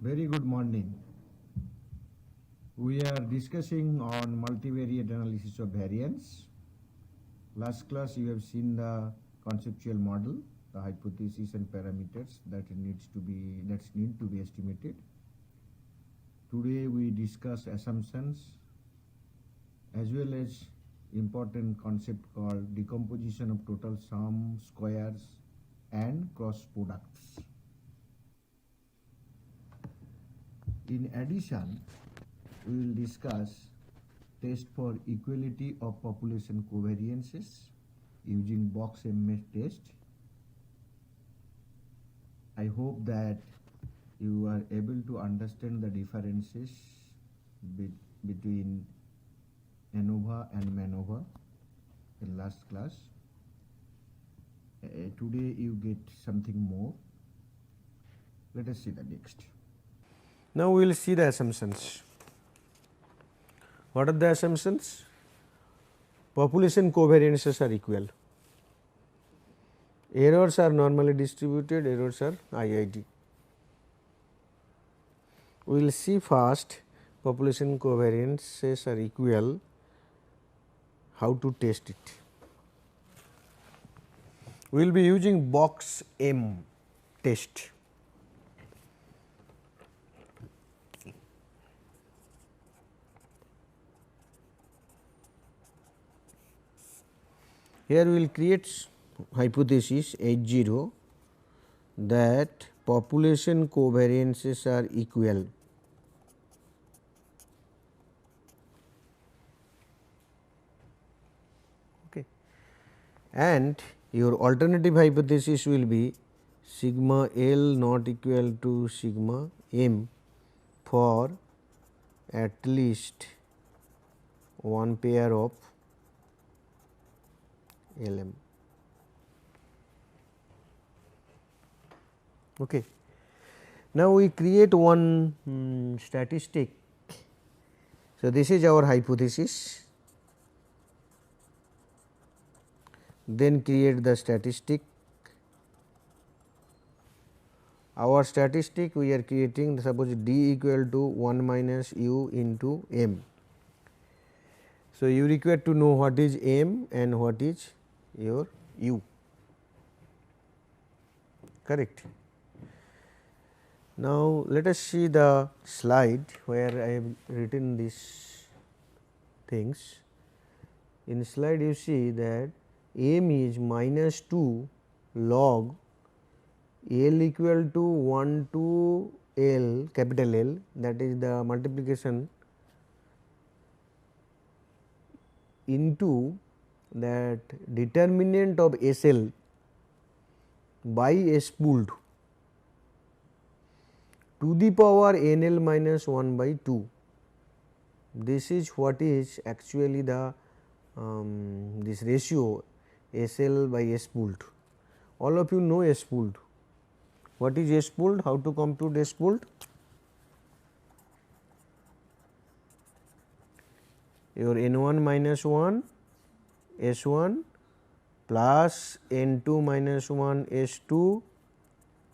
Very good morning. We are discussing on multivariate analysis of variance. Last class you have seen the conceptual model, the hypothesis and parameters that need to be estimated. Today we discuss assumptions as well as important concept called decomposition of total sum, squares and cross products. In addition, we will discuss test for equality of population covariances using box MS test. I hope that you are able to understand the differences between ANOVA and MANOVA in last class. Today you get something more. Let us see the next. Now we will see the assumptions. What are the assumptions? Population covariances are equal. Errors are normally distributed, errors are IIT. We will see first population covariances are equal, how to test it. We will be using box M test. Here we will create hypothesis H0 that population covariances are equal. Okay. And your alternative hypothesis will be sigma L not equal to sigma M for at least one pair of LM. Okay. Now we create one statistic. So this is our hypothesis. Then create the statistic. Our statistic we are creating, suppose D equal to 1 minus U into M. So you require to know what is M and what is your U, correct. Now let us see the slide where I have written these things. In slide you see that M is minus 2 log L equal to 1 to L, capital L, that is the multiplication into that determinant of SL by S pooled to the power NL minus 1 by 2. This is what is actually the this ratio SL by S pooled. All of you know S pooled. What is S pooled? How to compute S pooled? Your N1 minus 1 S1 plus N2 minus 1 S2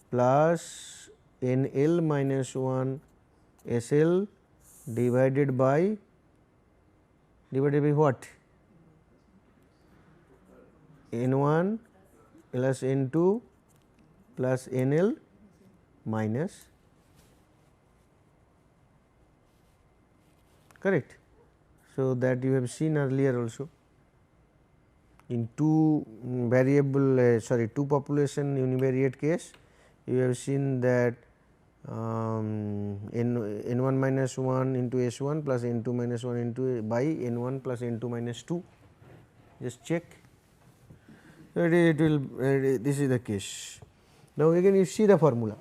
plus NL minus 1 SL divided by what? N1 plus N2 plus NL minus, correct. So that you have seen earlier also. In two population univariate case, you have seen that N1 minus 1 into S1 plus N2 minus 1 into by N1 plus N2 minus 2. Just check. It will. This is the case. Now again you see the formula.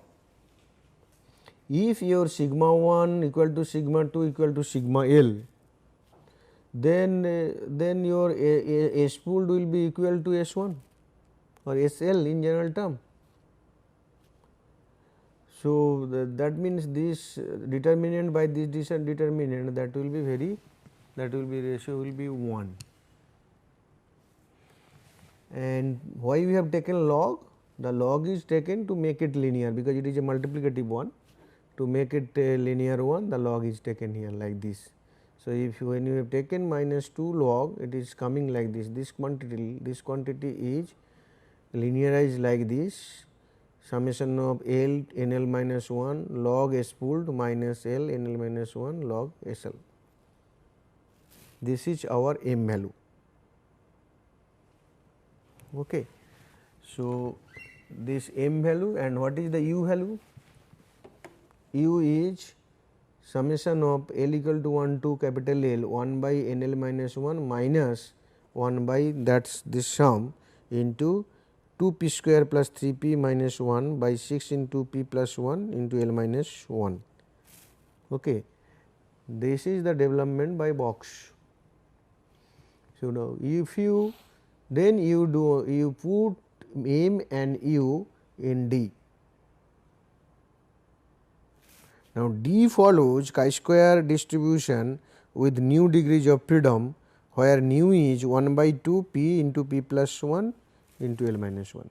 If your sigma 1 equal to sigma 2 equal to sigma L, then your S pooled will be equal to S1 or SL in general term. So that means this determinant by this determinant, that will be ratio will be 1. And why we have taken log? The log is taken to make it linear, because it is a multiplicative one. to make it a linear one, the log is taken here like this. So, if you, when you have taken minus 2 log, it is coming like this quantity is linearized like this, summation of L n L minus 1 log S pooled minus L n L minus 1 log S L. This is our M value. Okay. So, this M value, and what is the U value? U is summation of L equal to 1 to capital L 1 by n L minus 1 minus 1 by, that is this sum, into 2 p square plus 3 p minus 1 by 6 into p plus 1 into L minus 1. Okay. This is the development by box. So, now if you then you put M and U in D. Now, D follows chi-square distribution with new degrees of freedom, where nu is 1 by 2 p into p plus 1 into L minus 1.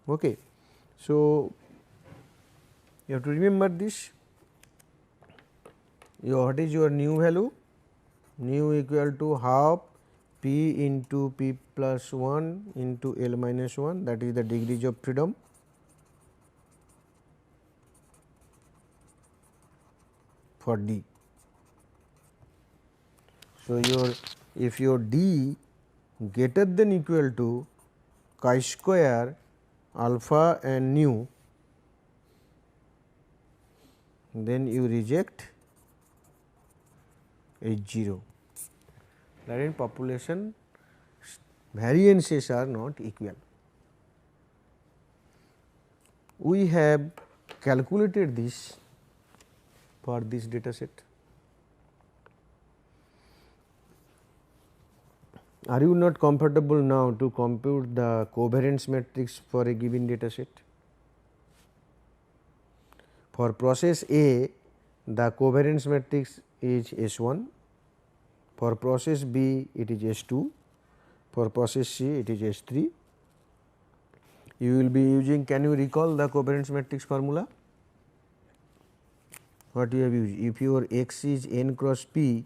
Okay. So, you have to remember this. What is your nu value? Nu equal to half p into p plus 1 into L minus 1, that is the degrees of freedom. For D. So, if your D greater than equal to chi-square alpha and nu, then you reject H0, that in population variances are not equal. We have calculated this for this data set. Are you not comfortable now to compute the covariance matrix for a given data set? For process A, the covariance matrix is S1, for process B it is S2, for process C it is S3. You will be using, can you recall the covariance matrix formula? What you have used? If your x is n cross p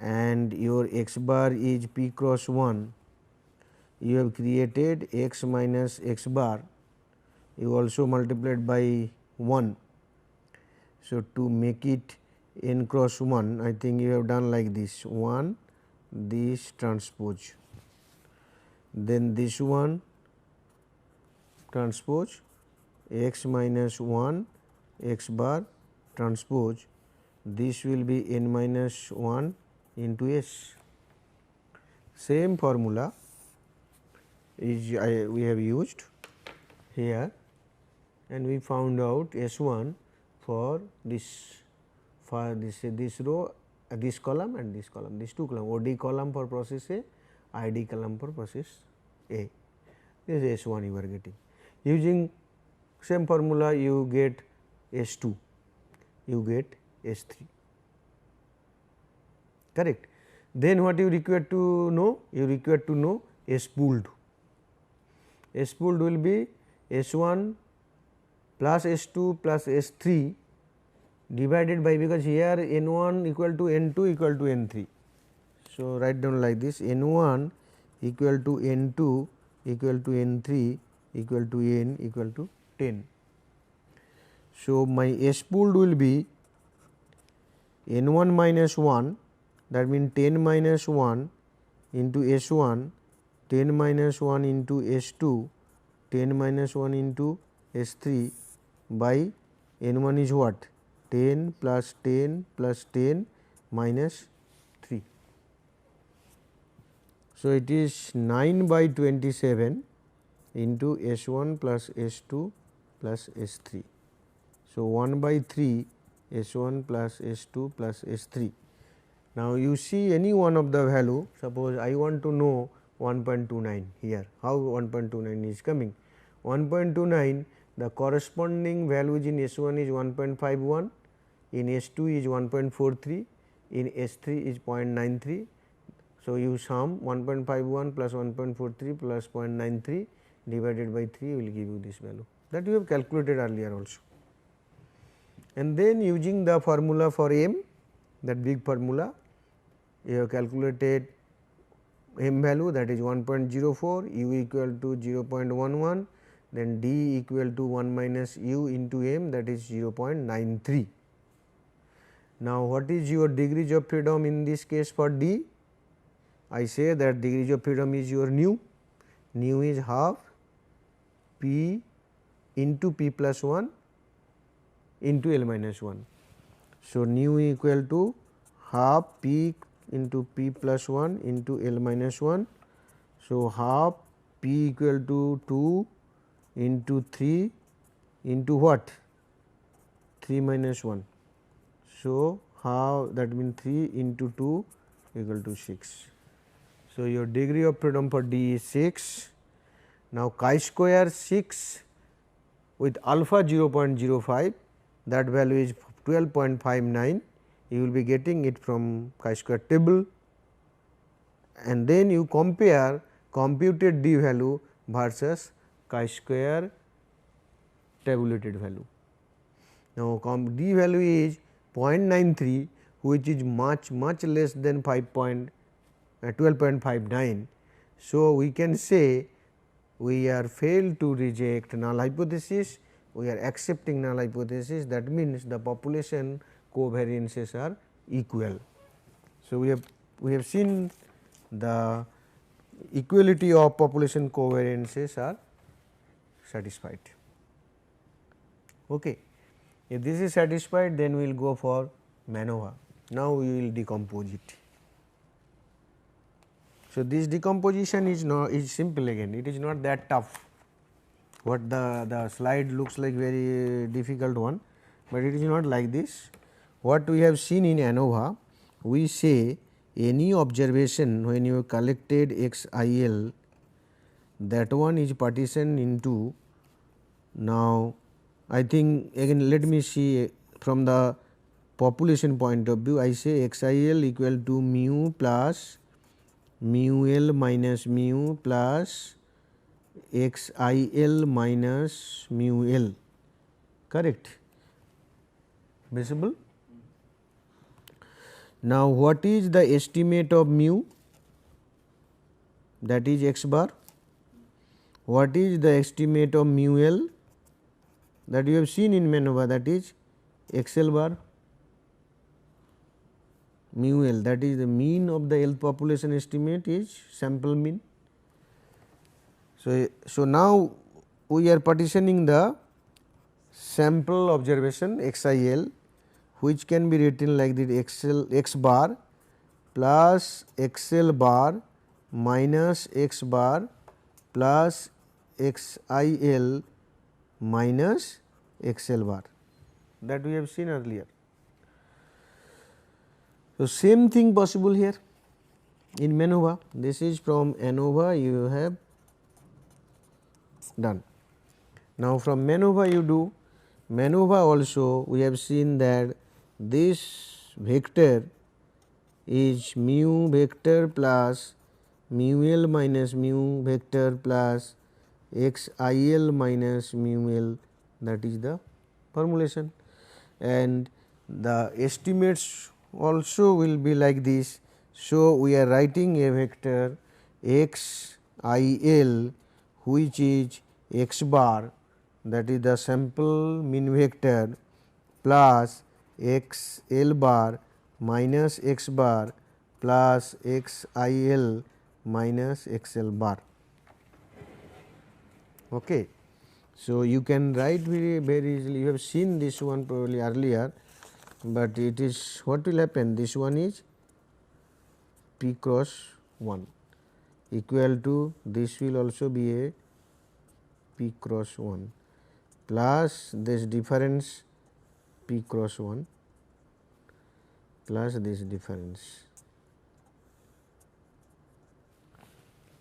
and your x bar is p cross 1, you have created x minus x bar, you also multiplied by 1. So, to make it n cross 1, I think you have done like this 1, this transpose, then this one transpose, x minus 1 x bar transpose, this will be n minus 1 into s. Same formula is we have used here, and we found out S1 for this row, this column and this column, these two column, OD column for process A, ID column for process A. This is S1 you are getting. Using same formula you get S2, you get S3, correct. Then what you require to know? You require to know S pooled. S pooled will be S1 plus S2 plus S3 divided by, because here N1 equal to N2 equal to N3. So, write down like this, N1 equal to N2 equal to N3 equal to N equal to 10. So, my S pooled will be N1 minus 1, that means 10 minus 1 into S1, 10 minus 1 into S2, 10 minus 1 into S3 by N1 is what? 10 plus 10 plus 10 minus 3. So, it is 9 by 27 into S1 plus S2 plus S3. So, 1 by 3 S1 plus S2 plus S3. Now, you see any one of the value, suppose I want to know 1.29 here, how 1.29 is coming? 1.29, the corresponding values in S1 is 1.51, in S2 is 1.43, in S3 is 0.93. So, you sum 1.51 plus 1.43 plus 0.93 divided by 3 will give you this value, that you have calculated earlier also. And then using the formula for m, that big formula, you have calculated m value, that is 1.04, u equal to 0.11, then d equal to 1 minus u into m, that is 0.93. Now, what is your degrees of freedom in this case for d? I say that degrees of freedom is your nu is half p into p plus 1 into L minus 1. So, nu equal to half p into p plus 1 into L minus 1. So, half p equal to 2 into 3 into what? 3 minus 1. So, how that means 3 into 2 equal to 6. So, your degree of freedom for D is 6. Now, chi-square 6 with alpha 0.05, that value is 12.59. You will be getting it from chi-square table, and then you compare computed D value versus chi-square tabulated value. Now, D value is 0.93, which is much less than 12.59. So, we can say we are failed to reject null hypothesis, we are accepting null hypothesis, that means the population covariances are equal. So, we have seen the equality of population covariances are satisfied. Okay. If this is satisfied, then we will go for MANOVA. Now, we will decompose it. So, this decomposition is simple again, it is not that tough. What the slide looks like very difficult one, but it is not like this. What we have seen in ANOVA, we say any observation when you collected XIL, that one is partitioned into. Now, I think again let me see from the population point of view, I say XIL equal to mu plus mu L minus mu plus XIL minus mu L, correct, visible. Now, what is the estimate of mu? That is x bar. What is the estimate of mu L? That you have seen in MANOVA, that is XL bar. Mu L, that is the mean of the L population estimate, is sample mean. So, now we are partitioning the sample observation XIL, which can be written like this: x bar plus XL bar minus x bar plus XIL minus XL bar, that we have seen earlier. So, same thing possible here in MANOVA. This is from ANOVA you have done. Now, from MANOVA you do MANOVA also, we have seen that this vector is mu vector plus mu L minus mu vector plus XIL minus mu L, that is the formulation, and the estimates also will be like this. So, we are writing a vector XIL, which is x bar, that is the sample mean vector, plus XL bar minus x bar plus XIL minus XL bar. Okay. So, you can write very easily, you have seen this one probably earlier, but it is what will happen, this one is P cross 1 equal to, this will also be a P cross 1 plus this difference P cross 1 plus this difference,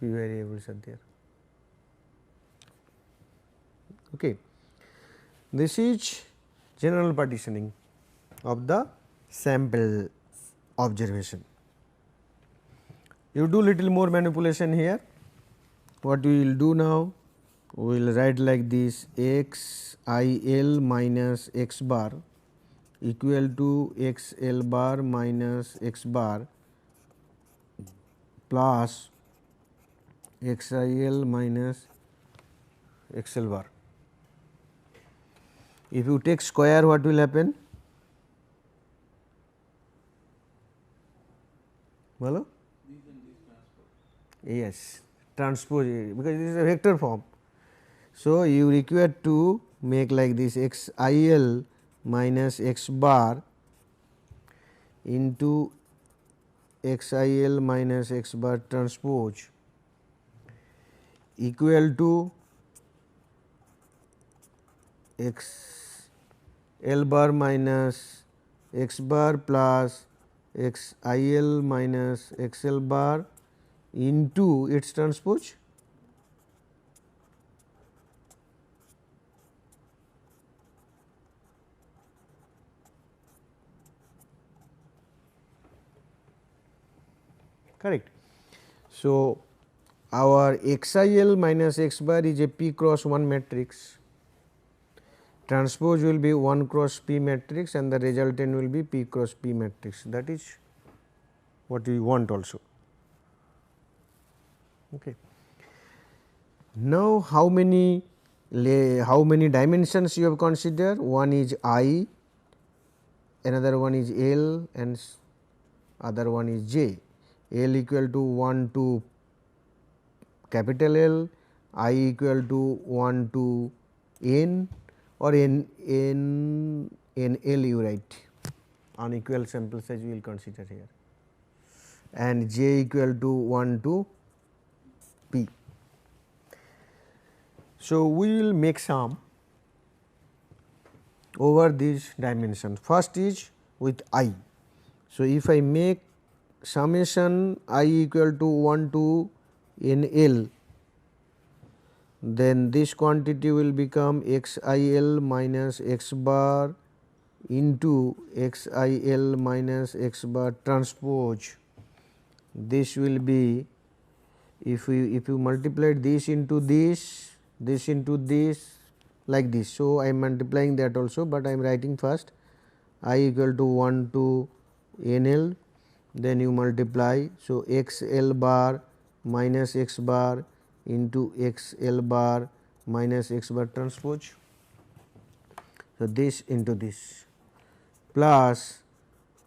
P variables are there. Okay. This is general partitioning of the sample observation. You do little more manipulation here. What we will do now, we will write like this: x I L minus x bar equal to x L bar minus x bar plus x I L minus x L bar. If you take square, what will happen? Hello? Yes, transpose, because this is a vector form. So, you require to make like this: x I L minus x bar into x I L minus x bar transpose equal to x L bar minus x bar plus x I L minus x L bar into its transpose. Correct. So, our x I L minus x bar is a p cross 1 matrix, transpose will be 1 cross p matrix and the resultant will be p cross p matrix, that is what we want also. Okay. Now, how many dimensions you have considered? One is I, another one is L and other one is J. L equal to 1 to capital L, I equal to 1 to n, or n L you write, unequal sample size we will consider here, and J equal to 1 to p. So, we will make sum over these dimensions. First is with I. So, if I make summation I equal to 1 to n L, then this quantity will become x I L minus x bar into x I L minus x bar transpose. This will be, if you multiply this into this into this, like this. So, I am multiplying that also, but I am writing first I equal to 1 to n L, then you multiply. So, x L bar minus x bar into x L bar minus x bar transpose. So, this into this plus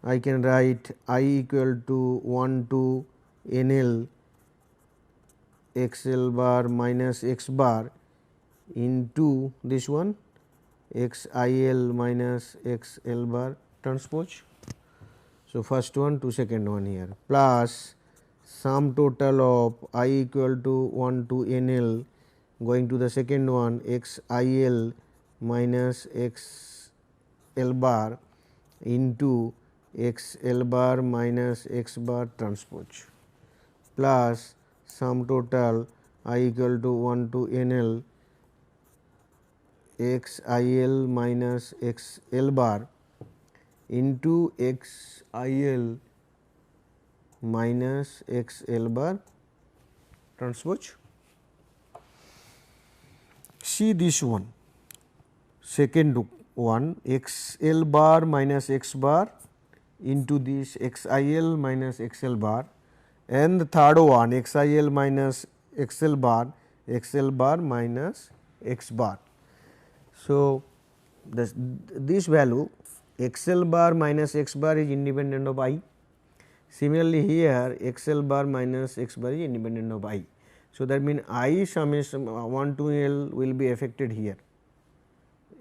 I can write I equal to 1 to n L x L bar minus x bar into this one x I L minus x L bar transpose. So, first one to second one here plus sum total of I equal to 1 to n L going to the second one x I L minus x L bar into x L bar minus x bar transpose plus sum total I equal to 1 to n L x I L minus x L bar into x I L minus x L bar transpose. See this one, second one x L bar minus x bar into this x I L minus x L bar, and the third one x I L minus x L bar minus x bar. So, this value x L bar minus x bar is independent of I. Similarly, here x L bar minus x bar is independent of I. So, that means I summation 1 to L will be affected here,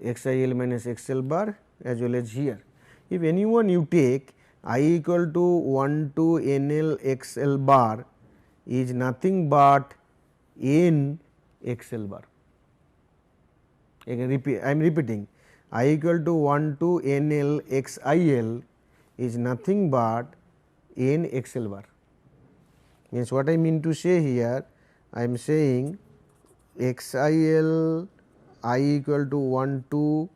x I L minus x L bar as well as here. If anyone you take I equal to 1 to n L x L bar is nothing but n x L bar. Again I am repeating, I equal to 1 to n L x I L is nothing but n x L bar. Means what I mean to say here, I am saying x I L I equal to 1 to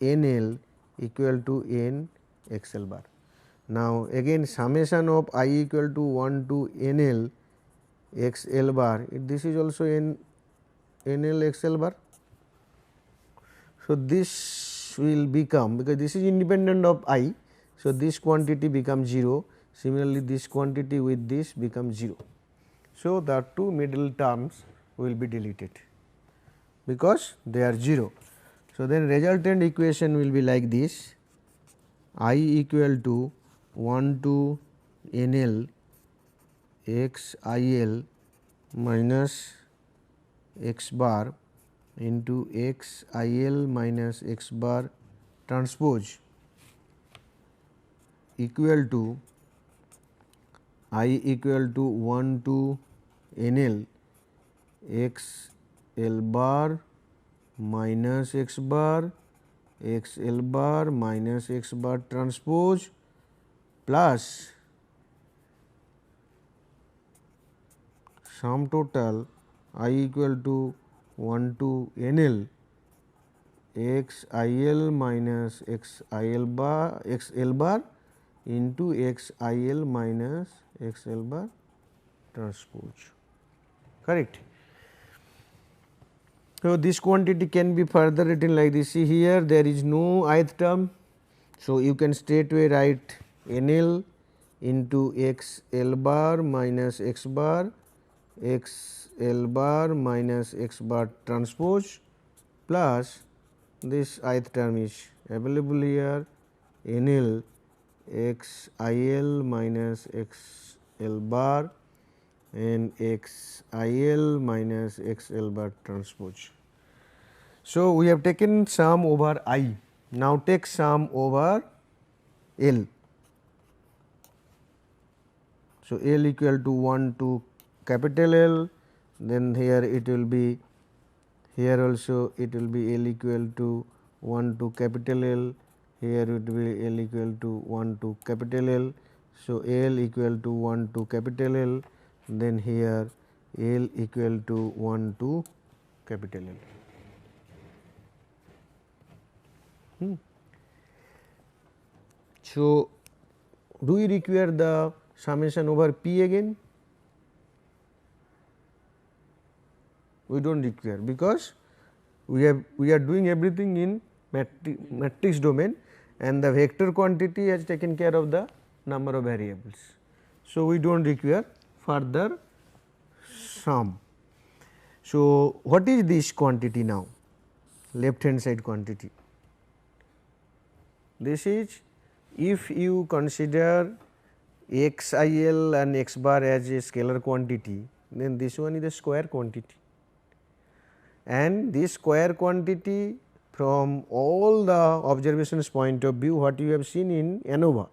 n L equal to n x L bar. Now, again summation of I equal to 1 to n L x L bar, this is also n NL XL bar. So, this will become, because this is independent of I. So, this quantity becomes 0, similarly this quantity with this becomes 0. So, the two middle terms will be deleted because they are 0. So, then resultant equation will be like this: I equal to 1 to NL x IL minus x bar into x IL minus x bar transpose equal to I equal to 1 to NL x L bar minus x bar x L bar minus x bar transpose plus sum total I equal to 1 to NL x IL minus x IL bar x L bar into x IL minus x L bar transpose, correct. So, this quantity can be further written like this. See here, there is no ith term. So, you can straightway write NL into x L bar minus x bar x L bar minus x bar transpose plus this ith term is available here, NL x IL minus x L bar and x IL minus x L bar transpose. So, we have taken sum over I. Now, take sum over L. So, L equal to 1 to capital L, then here it will be, here also it will be L equal to 1 to capital L, here it will be L equal to 1 to capital L. So, L equal to 1 to capital L, then here L equal to 1 to capital L. So, do we require the summation over P again? We do not require, because we are doing everything in matrix domain and the vector quantity has taken care of the number of variables. So, we do not require further sum. So, what is this quantity now? Left hand side quantity. This is, if you consider x IL and x bar as a scalar quantity, then this one is a square quantity, and this square quantity from all the observations point of view, what you have seen in ANOVA.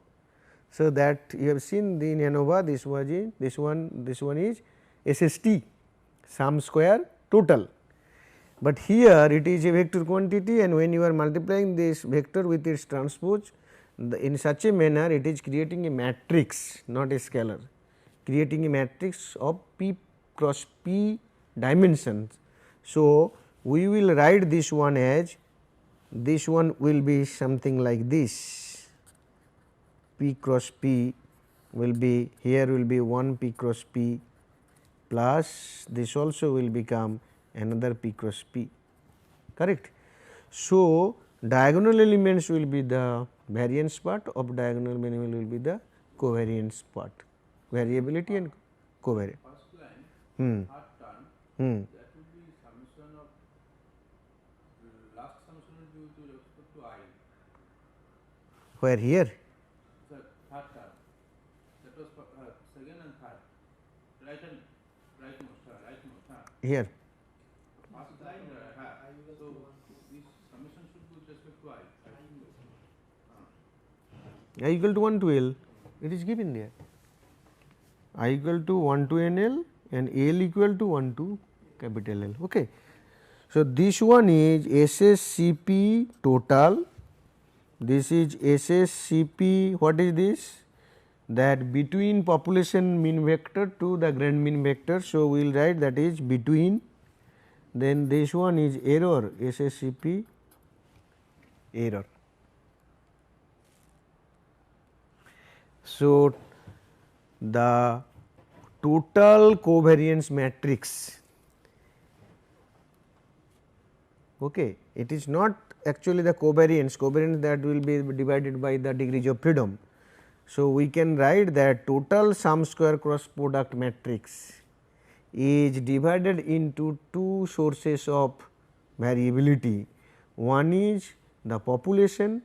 So, that you have seen in ANOVA, this one is SST, sum square total, but here it is a vector quantity, and when you are multiplying this vector with its transpose in such a manner, it is creating a matrix, not a scalar, creating a matrix of P cross P dimensions. So, we will write this one as, this one will be something like this, P cross P will be, here will be 1 P cross P plus this also will become another P cross P, correct. So, diagonal elements will be the variance part, of diagonal element will be the covariance part, variability and covariance. First line, third term, that will be summation of, last summation will be with respect to I. Where here? The third term, that was second and third, right most. Here. First line, so this summation should be with respect to I. I equal to 1 to L, it is given there. I equal to 1 to NL and L equal to 1 to capital L. Okay. So, this one is SSCP total, this is SSCP, what is this? That between population mean vector to the grand mean vector. So, we will write that is between, then this one is error, SSCP error. So, the total covariance matrix Okay. It is not actually the covariance that will be divided by the degrees of freedom. So, we can write that total sum square cross product matrix is divided into two sources of variability. One is the population,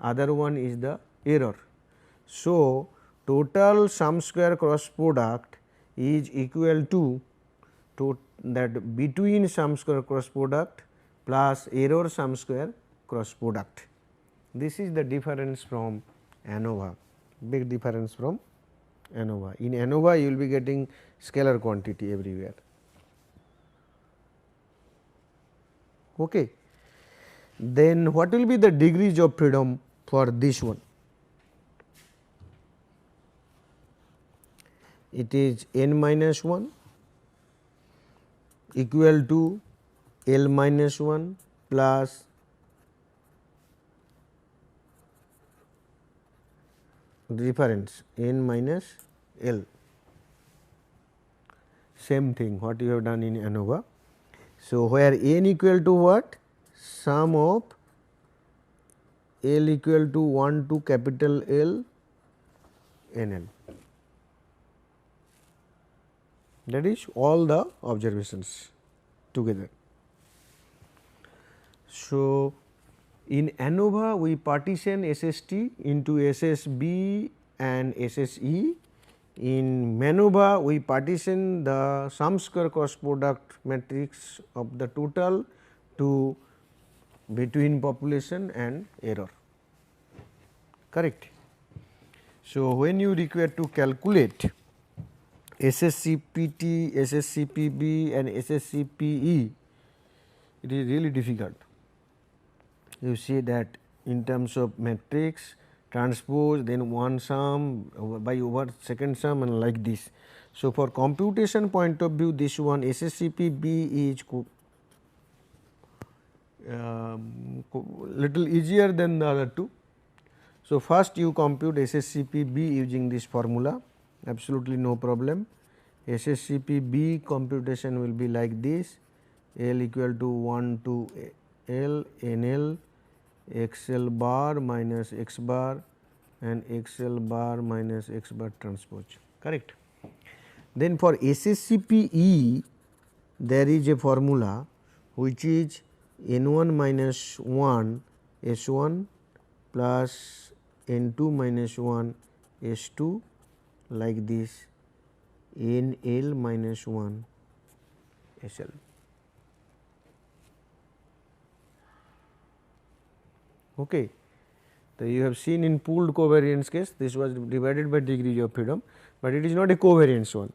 other one is the error. So, total sum square cross product is equal to that between sum square cross product plus error sum square cross product. This is the difference from ANOVA, big difference from ANOVA. In ANOVA you will be getting scalar quantity everywhere. Okay. Then what will be the degrees of freedom for this one? It is n minus 1 equal to L minus 1 plus difference n minus L, same thing what you have done in ANOVA. So, where n equal to what? Sum of L equal to 1 to capital L n L, that is all the observations together. So, in ANOVA we partition SST into SSB and SSE. In MANOVA we partition the sum square cross product matrix of the total to between population and error, correct. So, when you require to calculate SSCPT, SSCPB and SSCPE, it is really difficult. You see that in terms of matrix, transpose, then one sum by over second sum and like this. So, for computation point of view, this one SSCPB is little easier than the other two. So, first you compute SSCPB using this formula, absolutely no problem. SSCPB computation will be like this: L equal to 1 to L n L XL bar minus X bar and XL bar minus X bar transpose, correct. Then for SSCPE there is a formula which is N1 minus 1 S1 plus N2 minus 1 S2 like this NL minus 1 SL. Okay. So, you have seen in pooled covariance case this was divided by degree of freedom, but it is not a covariance one,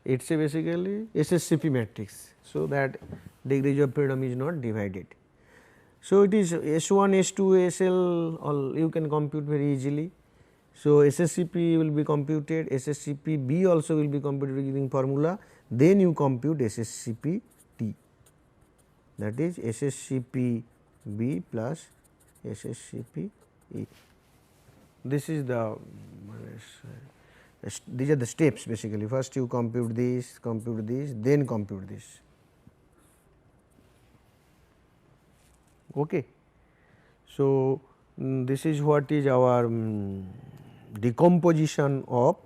it is a basically SSCP matrix. So, that degree of freedom is not divided. So, it is S1, S2, SL all you can compute very easily. So, SSCP will be computed, SSCPB also will be computed using formula, then you compute SSCPT, that is SSCPB plus SSCPE. This is the these are the steps basically. First you compute this, then compute this. Okay. So, this is what is our decomposition of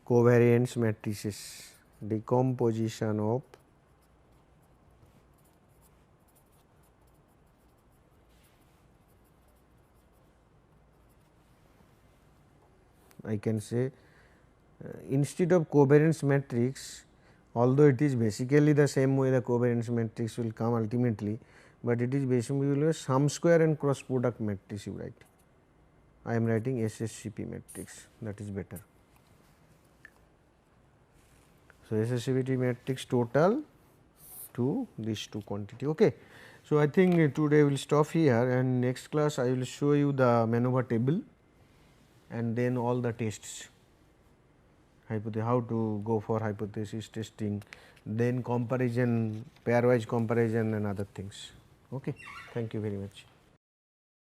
covariance matrices, decomposition of I can say instead of covariance matrix, although it is basically the same way the covariance matrix will come ultimately, but it is basically sum square and cross product matrix you write. I am writing SSCP matrix, that is better. So, SSCP matrix total to these two quantity. Okay. So, I think today we will stop here, and next class I will show you the MANOVA table and then all the tests, how to go for hypothesis testing, then comparison, pairwise comparison and other things. Okay. Thank you very much.